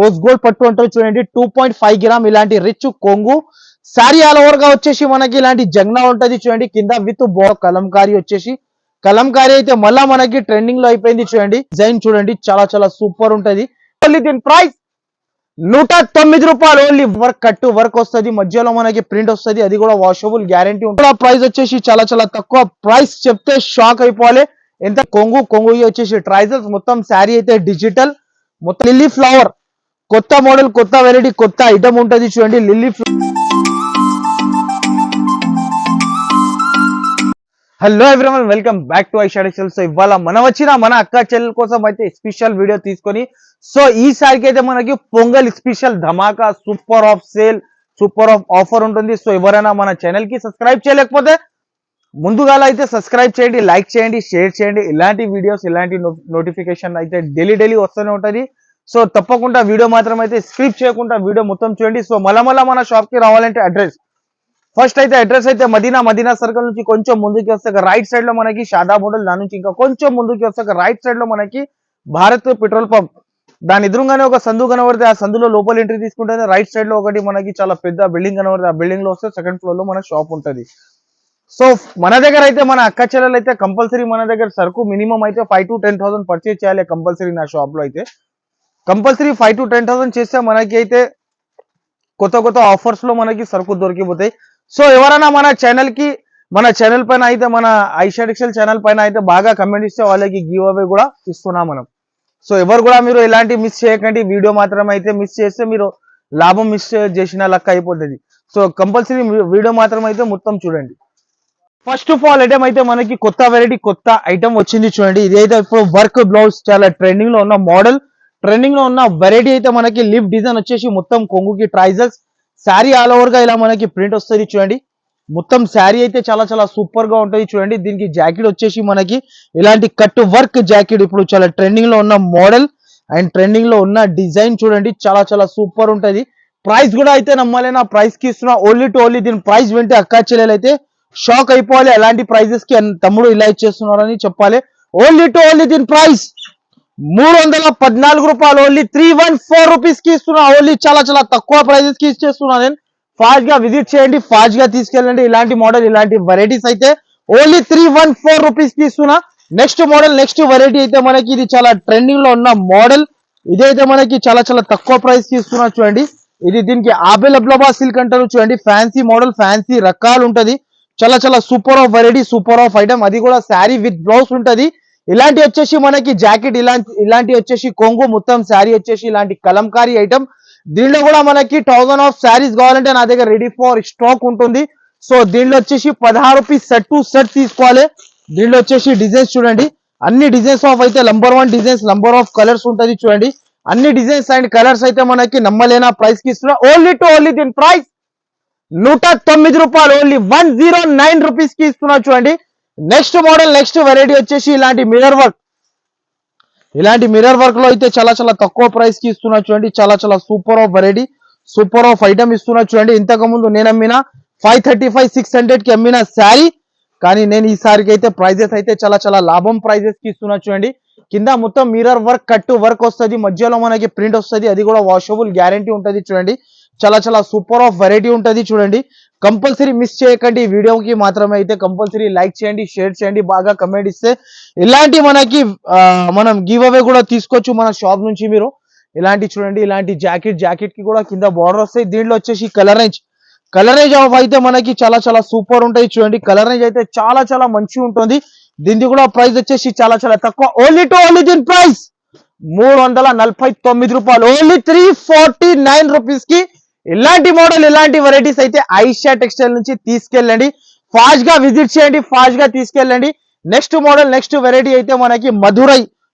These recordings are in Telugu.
రోజ్ గోల్డ్ పట్టు ఉంటుంది చూడండి 2.5 గ్రామ్ ఇలాంటి రిచ్ కొంగు సారీ ఆల్ ఓవర్ గా వచ్చేసి మనకి ఇలాంటి జగ్నా ఉంటది చూడండి కింద విత్ కలంకారీ వచ్చేసి కలంకారీ అయితే మళ్ళా మనకి ట్రెండింగ్ లో అయిపోయింది చూడండి డిజైన్ చూడండి చాలా చాలా సూపర్ ఉంటది ఓన్లీ దీని ప్రైస్ 109 రూపాయలు ఓన్లీ వర్క్ కట్టు వర్క్ వస్తుంది మధ్యలో మనకి ప్రింట్ వస్తుంది అది కూడా వాషబుల్ గ్యారంటీ ఉంటుంది ప్రైస్ వచ్చేసి చాలా చాలా తక్కువ ప్రైస్ చెప్తే షాక్ అయిపోవాలి ఎంత కొంగు వచ్చేసి ట్రైజల్స్ మొత్తం శారీ అయితే డిజిటల్ మొత్తం లిల్లీ ఫ్లవర్ కొత్త మోడల్ కొత్త వెరైటీ కొత్త ఐటమ్ ఉంటది చూడండి lily hello everyone welcome back to Aisha textiles. So ఇవాళ మనం వచ్చిన మన అక్క చెల్లెల కోసం అయితే స్పెషల్ వీడియో తీసుకొని సో ఈసారికి అయితే మనకి pongal special Dhamaka super of sale super of offer ఉంటుంది. సో ఎవరైనా మన ఛానల్ కి సబ్స్క్రైబ్ చేయలేకపోతే ముందుగా అయితే సబ్స్క్రైబ్ చేయండి, లైక్ చేయండి, షేర్ చేయండి. ఇలాంటి వీడియోస్ ఇలాంటి నోటిఫికేషన్ అయితే డైలీ వస్తూనే ఉంటది. సో తప్పకుండా వీడియో మాత్రం అయితే స్కిప్ చేయకుండా వీడియో మొత్తం చూడండి. సో మళ్ళా మన షాప్ కి రావాలంటే అడ్రస్ ఫస్ట్ అయితే అడ్రస్ అయితే మదీనా సర్కిల్ నుంచి కొంచెం ముందుకి వస్తే రైట్ సైడ్ లో మనకి షాదాబ్ హోటల్, దాని నుంచి ఇంకా కొంచెం ముందుకి వస్తే రైట్ సైడ్ లో మనకి భారత్ పెట్రోల్ పంప్, దాని ఎదురుగానే ఒక సందు కనబడితే ఆ సందులో లోపల ఎంట్రీ తీసుకుంటే రైట్ సైడ్ లో ఒకటి మనకి చాలా పెద్ద బిల్డింగ్ కనబడితే ఆ బిల్డింగ్ లో వస్తే సెకండ్ ఫ్లోర్ లో మన షాప్ ఉంటది. సో మన దగ్గర అయితే మన అక్క చెల్లెలు అయితే కంపల్సరీ మన దగ్గర సరుకు మినిమం అయితే 5 to 10,000 పర్చేజ్ చేయాలి కంపల్సరీ. నా షాప్ లో అయితే కంపల్సరీ 5 to 10,000 చేస్తే మనకి అయితే కొత్త ఆఫర్స్ లో మనకి సరుకు దొరికిపోతాయి. సో ఎవరైనా మన ఛానల్ పైన అయితే మన ఐషా టెక్స్టైల్ ఛానల్ పైన అయితే బాగా కమెంట్ ఇస్తే వాళ్ళకి గివ్ అవే కూడా ఇస్తున్నాం మనం. సో ఎవరు కూడా మీరు ఎలాంటి మిస్ చేయకండి, వీడియో మాత్రం అయితే మిస్ చేస్తే మీరు లాభం మిస్ చేసిన లెక్క అయిపోతుంది. సో కంపల్సరీ వీడియో మాత్రం అయితే మొత్తం చూడండి. ఫస్ట్ ఆఫ్ ఆల్ ఐటమ్ అయితే మనకి కొత్త వెరైటీ కొత్త ఐటమ్ వచ్చింది చూడండి. ఇది అయితే ఇప్పుడు వర్క్ బ్లౌజ్ చాలా ట్రెండింగ్ లో ఉన్న మోడల్, ట్రెండింగ్ లో ఉన్న వెరైటీ అయితే మనకి లిప్ డిజైన్ వచ్చేసి మొత్తం కొంగుకి ట్రైజల్స్ శారీ ఆల్ ఓవర్ గా ఇలా మనకి ప్రింట్ వస్తుంది చూడండి. మొత్తం శారీ అయితే చాలా చాలా సూపర్ గా ఉంటుంది చూడండి. దీనికి జాకెట్ వచ్చేసి మనకి ఇలాంటి కట్ వర్క్ జాకెట్ ఇప్పుడు చాలా ట్రెండింగ్ లో ఉన్న మోడల్ అండ్ ట్రెండింగ్ లో ఉన్న డిజైన్ చూడండి చాలా చాలా సూపర్ ఉంటది. ప్రైస్ కూడా అయితే నమ్మలేనా ప్రైస్ కి ఇస్తున్నా ఓన్లీ టు ఓన్లీ. దీని ప్రైస్ వింటే అక్కా చెల్లెలు అయితే షాక్ అయిపోవాలి, అలాంటి ప్రైజెస్ కి తమ్ముడు ఇలా ఇచ్చేస్తున్నారని చెప్పాలి. ఓన్లీ టు ఓన్లీ దీని ప్రైస్ 314 రూపాయలు ఓన్లీ 314 రూపీస్ కి ఇస్తున్నా ఓన్లీ. చాలా చాలా తక్కువ ప్రైజెస్ కి ఇచ్చేస్తున్నా నేను. ఫాస్ట్ గా విజిట్ చేయండి, ఫాస్ట్ గా తీసుకెళ్ళండి. ఇలాంటి మోడల్ ఇలాంటి వెరైటీస్ అయితే ఓన్లీ 314 రూపీస్ కి ఇస్తున్నా. నెక్స్ట్ మోడల్ నెక్స్ట్ వెరైటీ అయితే మనకి ఇది చాలా ట్రెండింగ్ లో ఉన్న మోడల్, ఇదైతే మనకి చాలా చాలా తక్కువ ప్రైస్ కి ఇస్తున్నా చూడండి. ఇది దీనికి ఆబెలబ్లబా సిల్క్ అంటారు చూడండి. ఫ్యాన్సీ మోడల్ ఫ్యాన్సీ రకాలు ఉంటది, చాలా చాలా super of variety super of item. అది కూడా శారీ విత్ బ్లౌజ్ ఉంటది. ఇలాంటి వచ్చేసి మనకి జాకెట్ ఇలాంటి వచ్చేసి కొంగు మొత్తం శారీ వచ్చేసి ఇలాంటి కలంకారీ ఐటమ్. దీనిలో కూడా మనకి 1000 ఆఫ్ శారీస్ కావాలంటే నా దగ్గర రెడీ ఫర్ స్టాక్ ఉంటుంది. సో దీనిలో వచ్చేసి 16 రూపీస్ సెట్ టు సెట్ తీసుకోవాలి. దీనిలో వచ్చేసి డిజైన్స్ చూడండి, అన్ని డిజైన్స్ ఆఫ్ అయితే number 1 designs number of colours ఉంటది చూడండి. అన్ని డిజైన్స్ అండ్ కలర్స్ అయితే మనకి నమ్మలేనా ప్రైస్ కి ఇస్తున్నా ఓన్లీ టు ఓన్లీ. దీని ప్రైస్ 109 రూపాయలు ఓన్లీ 109 రూపీస్ కి ఇస్తున్నా చూడండి. నెక్స్ట్ మోడల్ నెక్స్ట్ వెరైటీ వచ్చేసి ఇలాంటి మిర్రర్ వర్క్ లో అయితే చాలా చాలా తక్కువ ప్రైస్ కి ఇస్తున్నా చూడండి. చాలా చాలా super of variety super of item ఇస్తున్నా చూడండి. ఇంతకు ముందు నేను అమ్మిన 535-600 కి అమ్మిన శారీ, కానీ నేను ఈసారికి అయితే ప్రైజెస్ అయితే చాలా చాలా లాభం ప్రైజెస్ కి ఇస్తున్నా చూడండి. కింద మొత్తం మిర్రర్ వర్క్ కట్ వర్క్ వస్తుంది, మధ్యలో మనకి ప్రింట్ వస్తుంది, అది కూడా వాషబుల్ గ్యారంటీ ఉంటది చూడండి. చాలా చాలా సూపర్ ఆఫ్ వెరైటీ ఉంటది చూడండి. కంపల్సరీ మిస్ చేయకండి. ఈ వీడియోకి మాత్రమే అయితే కంపల్సరీ లైక్ చేయండి, షేర్ చేయండి, బాగా కమెంట్ ఇస్తే ఇలాంటి మనకి మనం గివ్ అవే కూడా తీసుకోవచ్చు మన షాప్ నుంచి. మీరు ఇలాంటి చూడండి, ఇలాంటి జాకెట్ కి కూడా కింద బార్డర్ వస్తాయి. దీంట్లో వచ్చేసి కలర్ రేంజ్ ఆఫ్ అయితే మనకి చాలా చాలా సూపర్ ఉంటాయి చూడండి. కలర్ రేంజ్ అయితే చాలా చాలా మంచి ఉంటుంది. దీనికి కూడా ప్రైస్ వచ్చేసి చాలా చాలా తక్కువ ఓన్లీ టు ఓన్లీ. దీని ప్రైస్ 349 రూపాయలు ఓన్లీ 349 రూపీస్ కి ఇలాంటి మోడల్ ఇలాంటి వెరైటీస్ అయితే ఐషా టెక్స్టైల్ నుంచి తీసుకెళ్ళండి. ఫాస్ట్ గా విజిట్ చేయండి, ఫాస్ట్ గా తీసుకెళ్ళండి. నెక్స్ట్ మోడల్ నెక్స్ట్ వెరైటీ అయితే మనకి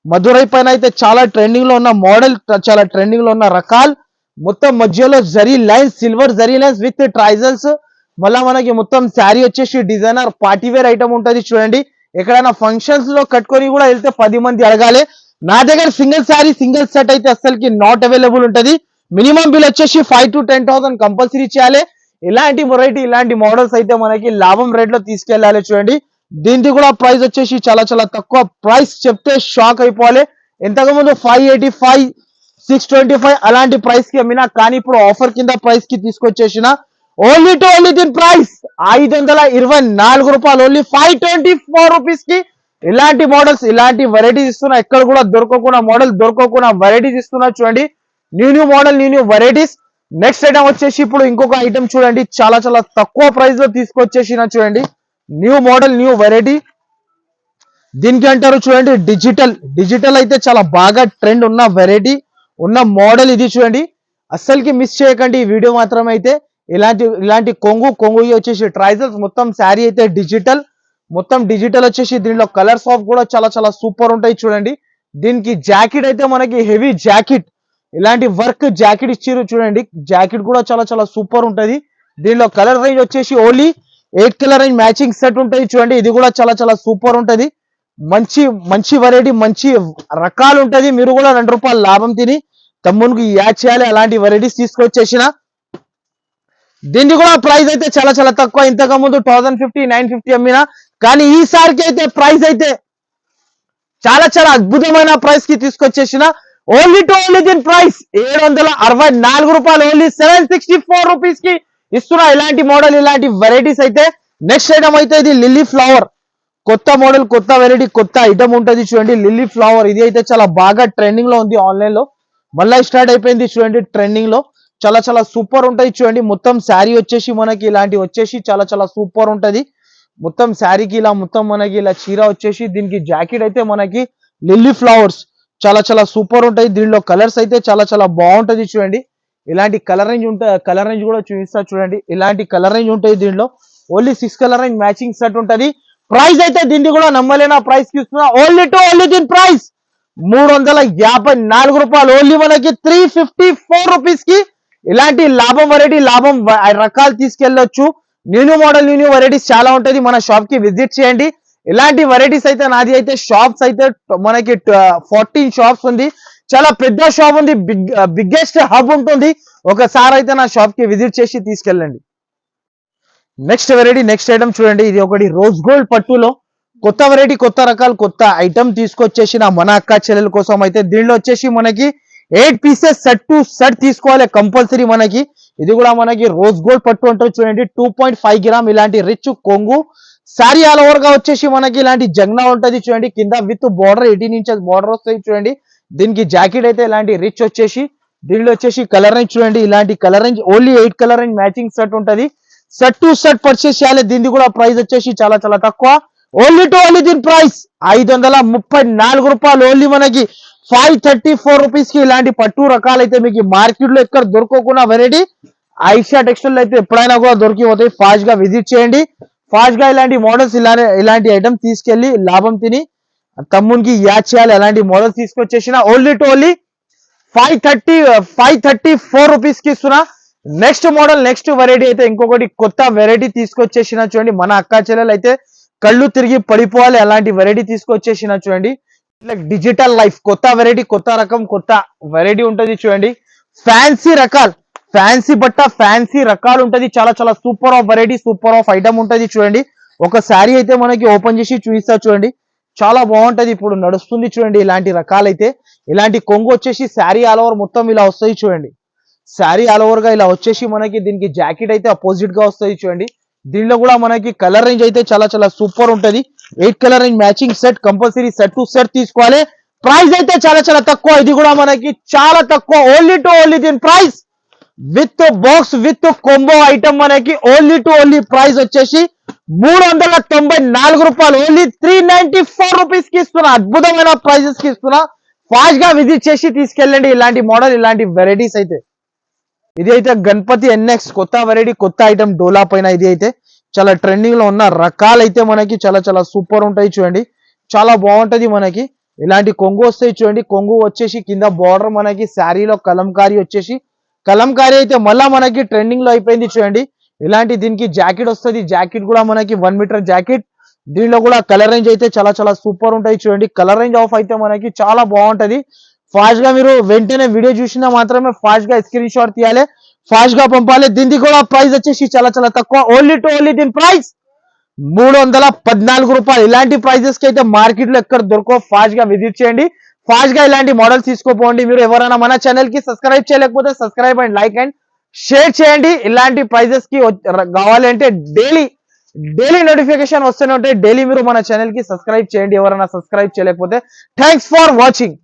మధురై పైన అయితే చాలా ట్రెండింగ్ లో ఉన్న మోడల్, చాలా ట్రెండింగ్ లో ఉన్న రకాలు. మొత్తం మధ్యలో zari lines silver zari lines with ట్రైజల్స్. మళ్ళా మనకి మొత్తం శారీ వచ్చేసి డిజైనర్ పార్టీవేర్ ఐటమ్ ఉంటది చూడండి. ఎక్కడైనా ఫంక్షన్స్ లో కట్టుకొని కూడా వెళ్తే 10 మంది అడగాలి. నా దగ్గర సింగిల్ శారీ సింగిల్ సెట్ అయితే అసలుకి నాట్ అవైలబుల్ ఉంటది. మినిమం బిల్ వచ్చేసి 5 to 10,000 కంపల్సరీ చేయాలి. ఇలాంటి వెరైటీ ఇలాంటి మోడల్స్ అయితే మనకి లాభం రేట్ లో తీసుకెళ్లాలి చూడండి. దీనికి కూడా ప్రైస్ వచ్చేసి చాలా చాలా తక్కువ ప్రైస్ చెప్తే షాక్ అయిపోవాలి. ఇంతకు ముందు 585 625 అలాంటి ప్రైస్ కి అమ్మినా, కానీ ఇప్పుడు ఆఫర్ కింద ప్రైస్ కి తీసుకొచ్చేసిన ఓన్లీ టు ఓన్లీ దీని ప్రైస్ ₹524, ఓన్లీ 524 రూపీస్ కి ఇలాంటి మోడల్స్, ఇలాంటి వెరైటీస్ ఇస్తున్నా. ఎక్కడ కూడా దొరకకుండా మోడల్, దొరకకుండా వెరైటీస్ ఇస్తున్నా. చూడండి, new model, new varieties. Next item వచ్చేసి ఇప్పుడు ఇంకొక ఐటమ్ చూడండి, చాలా చాలా తక్కువ ప్రైస్ లో తీసుకొచ్చేసిన. చూడండి, న్యూ మోడల్, న్యూ వెరైటీ. దీనికి అంటారు చూడండి డిజిటల్ అయితే చాలా బాగా ట్రెండ్ ఉన్న వెరైటీ ఉన్న మోడల్ ఇది. చూడండి, అస్సలకి మిస్ చేయకండి ఈ వీడియో మాత్రం. అయితే ఇలాంటి కొంగు వచ్చేసి ట్రైజల్స్, మొత్తం శారీ అయితే మొత్తం డిజిటల్ వచ్చేసి దీనిలో కలర్స్ ఆఫ్ కూడా చాలా చాలా సూపర్ ఉంటాయి. చూడండి, దీనికి జాకెట్ అయితే మనకి హెవీ జాకెట్, ఇలాంటి వర్క్ జాకెట్ ఇచ్చారు. చూడండి, జాకెట్ కూడా చాలా చాలా సూపర్ ఉంటది. దీనిలో కలర్ రేంజ్ వచ్చేసి only 8 colour range matching set ఉంటుంది. చూడండి, ఇది కూడా చాలా చాలా సూపర్ ఉంటది. మంచి వెరైటీ, మంచి రకాలు ఉంటది. మీరు కూడా ₹2 లాభం తిని తమ్మునికి యాడ్ చేయాలి. అలాంటి వెరైటీస్ తీసుకొచ్చేసిన. దీనికి కూడా ప్రైస్ అయితే చాలా చాలా తక్కువ. ఇంతకు ముందు 1050, 950 అమ్మినా, కానీ ఈసారికి అయితే ప్రైస్ అయితే చాలా చాలా అద్భుతమైన ప్రైస్ కి తీసుకొచ్చేసిన. ఓన్లీ టు ఓన్లీ దీని ప్రైస్ ₹764, ఓన్లీ 764 రూపీస్ కి ఇస్తున్నా. ఇలాంటి మోడల్, ఇలాంటి వెరైటీస్ అయితే. నెక్స్ట్ ఐటమ్ అయితే ఇది లిల్లీ ఫ్లవర్, కొత్త మోడల్, కొత్త వెరైటీ, కొత్త ఐటమ్ ఉంటది. చూడండి, లిల్లీ ఫ్లవర్. ఇది అయితే చాలా బాగా ట్రెండింగ్ లో ఉంది. ఆన్లైన్ లో మళ్ళీ స్టార్ట్ అయిపోయింది. చూడండి, ట్రెండింగ్ లో చాలా చాలా సూపర్ ఉంటది. చూడండి, మొత్తం శారీ వచ్చేసి మనకి ఇలాంటి వచ్చేసి చాలా చాలా సూపర్ ఉంటది. మొత్తం శారీకి ఇలా మొత్తం మనకి ఇలా చీర వచ్చేసి, దీనికి జాకెట్ అయితే మనకి లిల్లీ ఫ్లవర్స్ చాలా చాలా సూపర్ ఉంటాయి. దీనిలో కలర్స్ అయితే చాలా చాలా బాగుంటది. చూడండి, ఇలాంటి కలర్ రేంజ్ ఉంటాయి. కలర్ రేంజ్ కూడా చూపిస్తా. చూడండి, ఇలాంటి కలర్ రేంజ్ ఉంటాయి. దీనిలో only 6 colour range matching set ఉంటది. ప్రైస్ అయితే దీన్ని కూడా నమ్మలేనా ప్రైస్ కి ఇస్తున్నా. ఓన్లీ టు ఓన్లీ దీని ప్రైస్ ₹354, ఓన్లీ మనకి 354 రూపీస్ కి ఇలాంటి లాభం వెరైటీ, లాభం రకాలు తీసుకెళ్లొచ్చు. న్యూ మోడల్, న్యూ వెరైటీస్ చాలా ఉంటది. మన షాప్ కి విజిట్ చేయండి. ఇలాంటి వెరైటీస్ అయితే నాది అయితే షాప్స్ అయితే మనకి 14 షాప్స్ ఉంది. చాలా పెద్ద షాప్ ఉంది, బిగ్గెస్ట్ హబ్ ఉంటుంది. ఒకసారి అయితే నా షాప్ కి విజిట్ చేసి తీసుకెళ్ళండి. నెక్స్ట్ వెరైటీ, నెక్స్ట్ ఐటమ్ చూడండి, ఇది ఒకటి రోజ్ గోల్డ్ పట్టులో కొత్త వెరైటీ, కొత్త రకాలు, కొత్త ఐటమ్ తీసుకొచ్చేసిన మన అక్క చెల్లెల కోసం. అయితే దీనిలో వచ్చేసి మనకి 8 పీసెస్ సెట్ టు సెట్ తీసుకోవాలి కంపల్సరీ. మనకి ఇది కూడా మనకి రోజ్ గోల్డ్ పట్టు అంటారు. చూడండి, 2.5 గ్రామ్ ఇలాంటి రిచ్ కొంగు శారీ. ఆల్ ఓవర్ గా వచ్చేసి మనకి ఇలాంటి జగ్నా ఉంటది. చూడండి, కింద విత్ బార్డర్ 18 ఇంచెస్ బార్డర్ వస్తుంది. చూడండి, దీనికి జాకెట్ అయితే ఇలాంటి రిచ్ వచ్చేసి, దీనిలో వచ్చేసి కలర్ రేంజ్ చూడండి, ఇలాంటి colour range only 8 colour range matching set ఉంటది. సెట్ టు సెట్ పర్చేస్ చేయాలి. దీనికి కూడా ప్రైస్ వచ్చేసి చాలా చాలా తక్కువ. ఓన్లీ టు ఓన్లీ దీని ప్రైస్ ₹534, ఓన్లీ మనకి 534 రూపీస్ కి ఇలాంటి పట్టు రకాలు అయితే మీకు మార్కెట్ లో ఎక్కడ దొరకకుండా వెరైటీ ఐషా టెక్స్టైల్ అయితే ఎప్పుడైనా కూడా దొరికిపోతాయి. ఫాస్ట్ గా విజిట్ చేయండి. ఫాస్ట్ గా ఇలాంటి మోడల్స్, ఇలాంటి ఐటమ్ తీసుకెళ్లి లాభం తిని తమ్మునికి యాడ్ చేయాలి. అలాంటి మోడల్స్ తీసుకొచ్చేసిన. ఓన్లీ టు ఓన్లీ 534 రూపీస్ కి ఇస్తున్నా. నెక్స్ట్ మోడల్, నెక్స్ట్ వెరైటీ అయితే ఇంకొకటి కొత్త వెరైటీ తీసుకొచ్చేసిన. చూడండి, మన అక్క చెల్లెలు అయితే కళ్ళు తిరిగి పడిపోవాలి అలాంటి వెరైటీ తీసుకొచ్చేసిన. చూడండి, డిజిటల్ లైఫ్, కొత్త వెరైటీ, కొత్త రకం, కొత్త వెరైటీ ఉంటది. చూడండి, ఫ్యాన్సీ రకాలు, ఫ్యాన్సీ బట్ట, ఫ్యాన్సీ రకాలు ఉంటది. చాలా చాలా super of variety, super of item ఉంటది. చూడండి, ఒక శారీ అయితే మనకి ఓపెన్ చేసి చూపిస్తా. చూడండి, చాలా బాగుంటది, ఇప్పుడు నడుస్తుంది. చూడండి, ఇలాంటి రకాలైతే ఇలాంటి కొంగు వచ్చేసి శారీ ఆల్ ఓవర్ మొత్తం ఇలా వస్తాయి. చూడండి, శారీ ఆల్ ఓవర్ గా ఇలా వచ్చేసి మనకి దీనికి జాకెట్ అయితే అపోజిట్ గా వస్తుంది. చూడండి, దీనిలో కూడా మనకి కలర్ రేంజ్ అయితే చాలా చాలా సూపర్ ఉంటది. 8 colour range matching set compulsory set to set తీసుకోవాలి. ప్రైస్ అయితే చాలా చాలా తక్కువ. ఇది కూడా మనకి చాలా తక్కువ. ఓన్లీ టు ఓన్లీ దీని price with box with combo item మనకి ఓన్లీ టు ఓన్లీ ప్రైస్ వచ్చేసి ₹394, ఓన్లీ 394 రూపీస్ కి ఇస్తున్నా. అద్భుతమైన ప్రైజెస్ కి ఇస్తున్నా. ఫాస్ట్ గా విజిట్ చేసి తీసుకెళ్ళండి ఇలాంటి మోడల్, ఇలాంటి వెరైటీస్ అయితే. ఇది అయితే గణపతి NX కొత్త వెరైటీ, కొత్త ఐటమ్ డోలా పైన. ఇది అయితే చాలా ట్రెండింగ్ లో ఉన్న రకాలు అయితే మనకి చాలా చాలా సూపర్ ఉంటాయి. చూడండి, చాలా బాగుంటది. మనకి ఇలాంటి కొంగు వస్తాయి. చూడండి, కొంగు వచ్చేసి కింద బార్డర్ మనకి శారీలో కలంకారీ వచ్చేసి, కలంకారీ అయితే మళ్ళా మనకి ట్రెండింగ్ లో అయిపోయింది. చూడండి, ఇలాంటి దీనికి జాకెట్ వస్తుంది. జాకెట్ కూడా మనకి 1 మీటర్ జాకెట్. దీనిలో కూడా కలర్ రేంజ్ అయితే చాలా చాలా సూపర్ ఉంటాయి. చూడండి, కలర్ రేంజ్ ఆఫ్ అయితే మనకి చాలా బాగుంటది. ఫాస్ట్ గా మీరు వెంటనే వీడియో చూసినా మాత్రమే ఫాస్ట్ గా స్క్రీన్ షాట్ తీయాలి, ఫాస్ట్ గా పంపాలి. దీనికి కూడా ప్రైస్ వచ్చేసి చాలా చాలా తక్కువ. ఓన్లీ టు ఓన్లీ దీని ప్రైస్ ₹314. ఇలాంటి ప్రైజెస్ కి అయితే మార్కెట్ లో ఎక్కడ దొరకో. ఫాస్ట్ గా విజిట్ చేయండి. ఫాస్ట్ గా ఇలాంటి మోడల్స్ తీసుకోపోండి. మీరు ఎవరైనా మన ఛానల్ కి సబ్స్క్రైబ్ చేయలేకపోతే subscribe and like and share చేయండి. ఇలాంటి ప్రైజెస్ కి కావాలంటే డైలీ డైలీ నోటిఫికేషన్ వస్తూనే ఉంటాయి. డైలీ మీరు మన ఛానల్ కి సబ్స్క్రైబ్ చేయండి ఎవరైనా సబ్స్క్రైబ్ చేయలేకపోతే. Thanks for watching.